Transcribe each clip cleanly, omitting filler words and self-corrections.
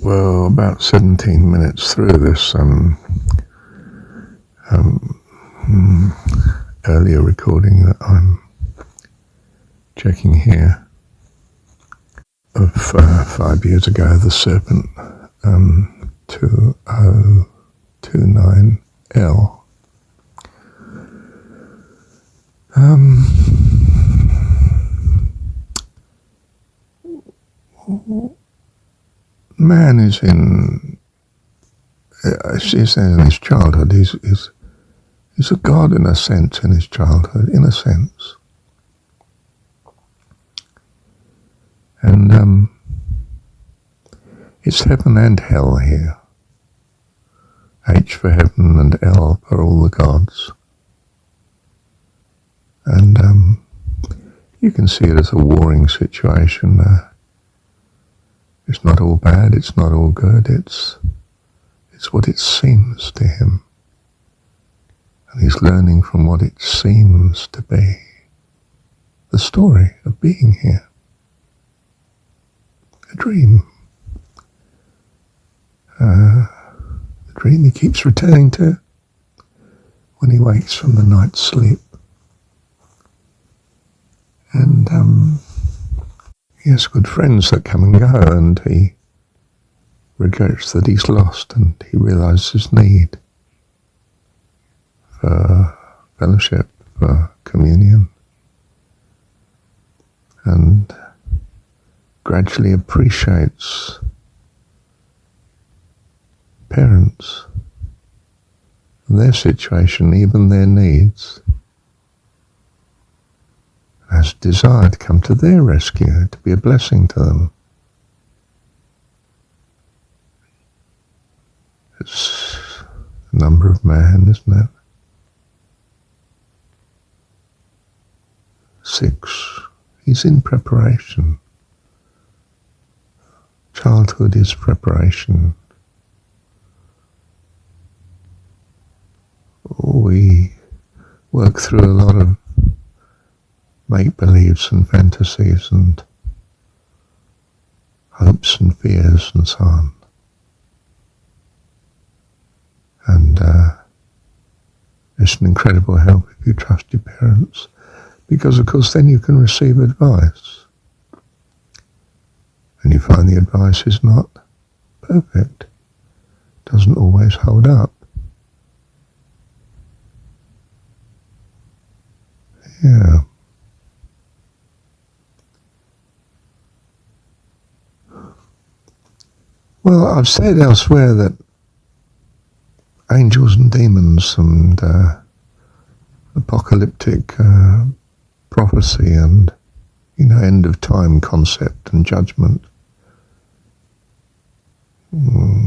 Well, about 17 minutes through this earlier recording that I'm checking here of 5 years ago, the Serpent 2029L. Man is in his childhood. He's a god in a sense in his childhood, in a sense. And it's heaven and hell here. H for heaven and L for all the gods. And you can see it as a warring situation. It's not all bad, it's not all good, it's what it seems to him. And he's learning from what it seems to be. The story of being here. A dream. The dream he keeps returning to when he wakes from the night's sleep. And he has good friends that come and go, and he regrets that he's lost, and he realizes his need for fellowship, for communion, and gradually appreciates parents and their situation, even their needs, has desire to come to their rescue, to be a blessing to them. It's the number of man, isn't it? 6. He's in preparation. Childhood is preparation. We work through a lot of make-believes and fantasies and hopes and fears and so on. And it's an incredible help if you trust your parents, because of course then you can receive advice. And you find the advice is not perfect, doesn't always hold up. Yeah. Well, I've said elsewhere that angels and demons and apocalyptic prophecy and, end of time concept and judgment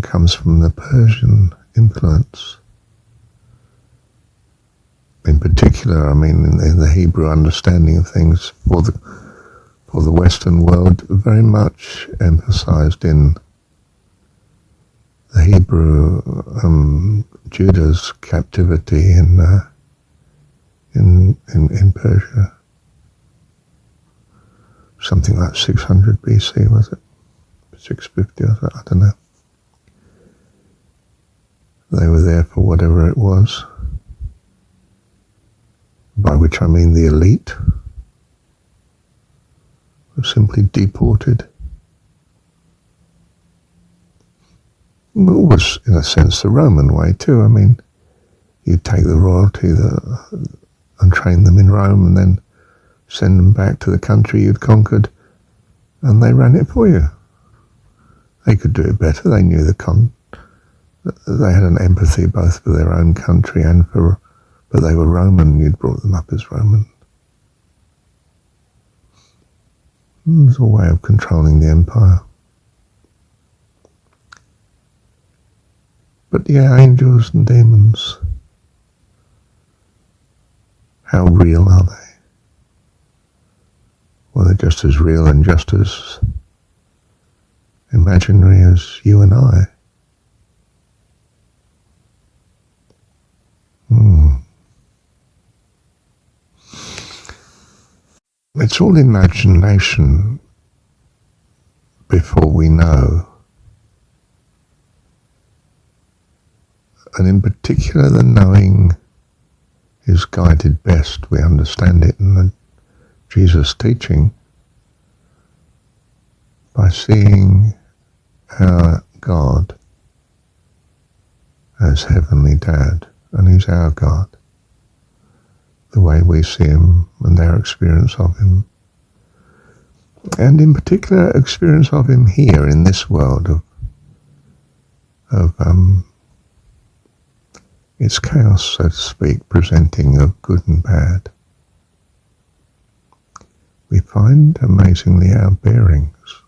comes from the Persian influence. In particular, in the Hebrew understanding of things for the Western world, very much emphasized in the Hebrew Judah's captivity in Persia, something like 600 BC, was it? 650 or so, I don't know. They were there for whatever it was, by which I mean the elite were simply deported. It was, in a sense, the Roman way too. You'd take the royalty and train them in Rome and then send them back to the country you'd conquered, and they ran it for you. They could do it better. They knew they had an empathy both for their own country and but they were Roman. You'd brought them up as Roman. It was a way of controlling the empire. But yeah, angels and demons, how real are they? Well, they're just as real and just as imaginary as you and I. It's all imagination before we know And in particular, the knowing is guided best. We understand it in the Jesus teaching by seeing our God as Heavenly Dad, and He's our God. The way we see Him and our experience of Him, and in particular experience of Him here in this world of its chaos, so to speak, presenting of good and bad. We find amazingly our bearings,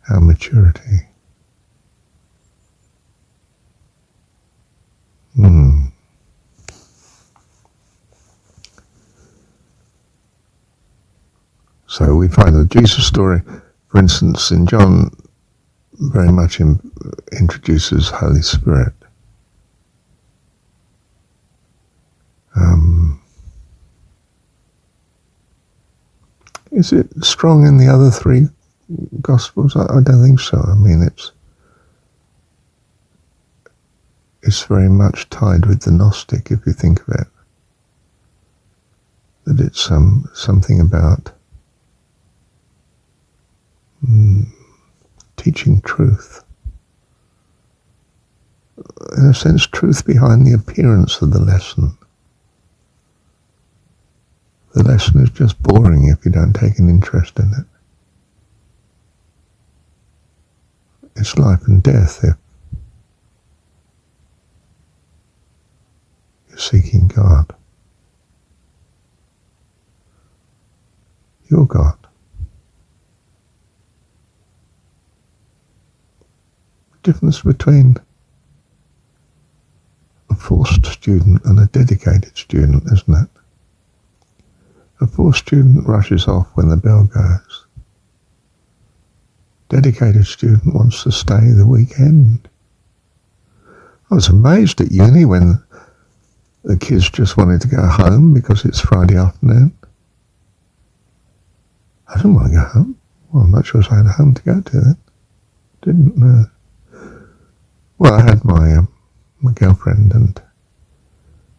our maturity. So we find the Jesus story, for instance, in John, very much introduces Holy Spirit. Is it strong in the other three Gospels? I don't think so. I mean, it's very much tied with the Gnostic, if you think of it. That it's something about teaching truth. In a sense, truth behind the appearance of the lesson. The lesson is just boring if you don't take an interest in it. It's life and death if you're seeking God. Your God. The difference between a forced student and a dedicated student, isn't it? A forced student rushes off when the bell goes. Dedicated student wants to stay the weekend. I was amazed at uni when the kids just wanted to go home because it's Friday afternoon. I didn't want to go home. Well, I'm not sure I had a home to go to then. Didn't know. Well, I had my girlfriend, and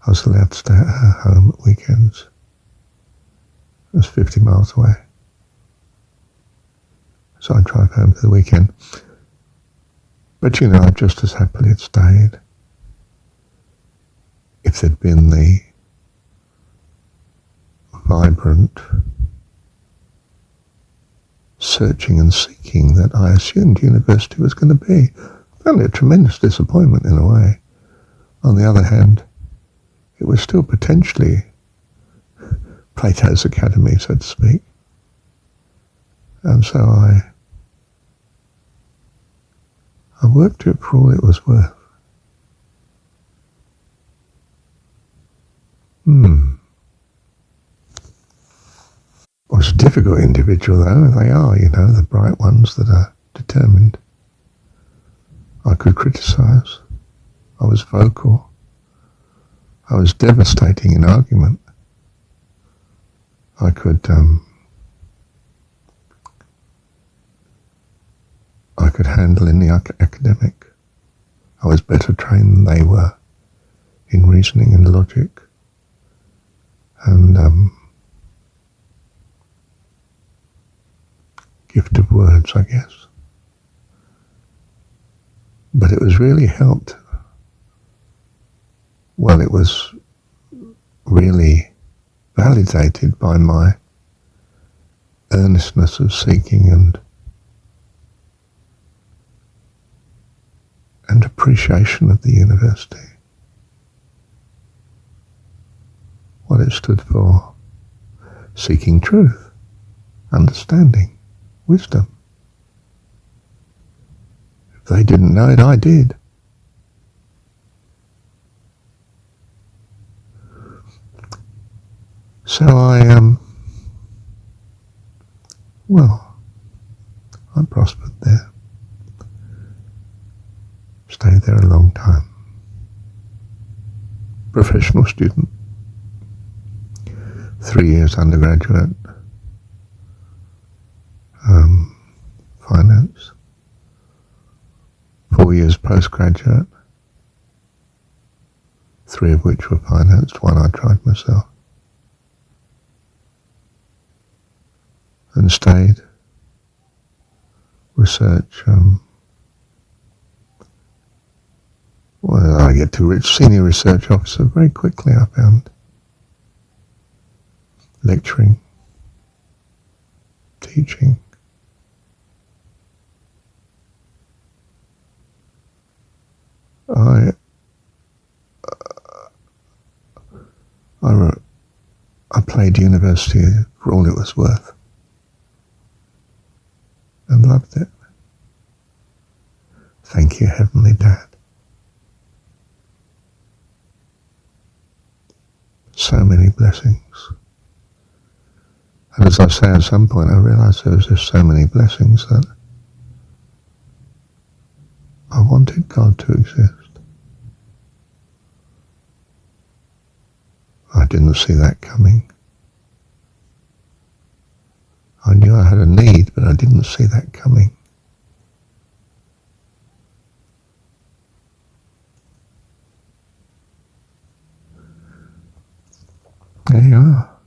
I was allowed to stay at her home at weekends. It was 50 miles away. So I'd drive home for the weekend. But I'd just as happily have stayed if there'd been the vibrant searching and seeking that I assumed university was going to be. I found it a tremendous disappointment in a way. On the other hand, it was still potentially Plato's Academy, so to speak. And so I worked it for all it was worth. I was a difficult individual, though. They are, the bright ones that are determined. I could criticize. I was vocal. I was devastating in argument. I could handle in the academic. I was better trained than they were in reasoning and logic. And gift of words, I guess. But it was really helped. Well, it was really validated by my earnestness of seeking and appreciation of the university. What it stood for: seeking truth, understanding, wisdom. If they didn't know it, I did. So I prospered there. Stayed there a long time. Professional student. 3 years undergraduate. Finance. 4 4 years postgraduate, 3 of which were financed, 1 I tried myself, and stayed. Research, well, I get to senior research officer very quickly, I found. Lecturing, teaching. I played university for all it was worth and loved it. Thank you, Heavenly Dad. So many blessings. And as I say, at some point I realised there was just so many blessings that I wanted God to exist. I didn't see that coming. I knew I had a need, but I didn't see that coming. There you are.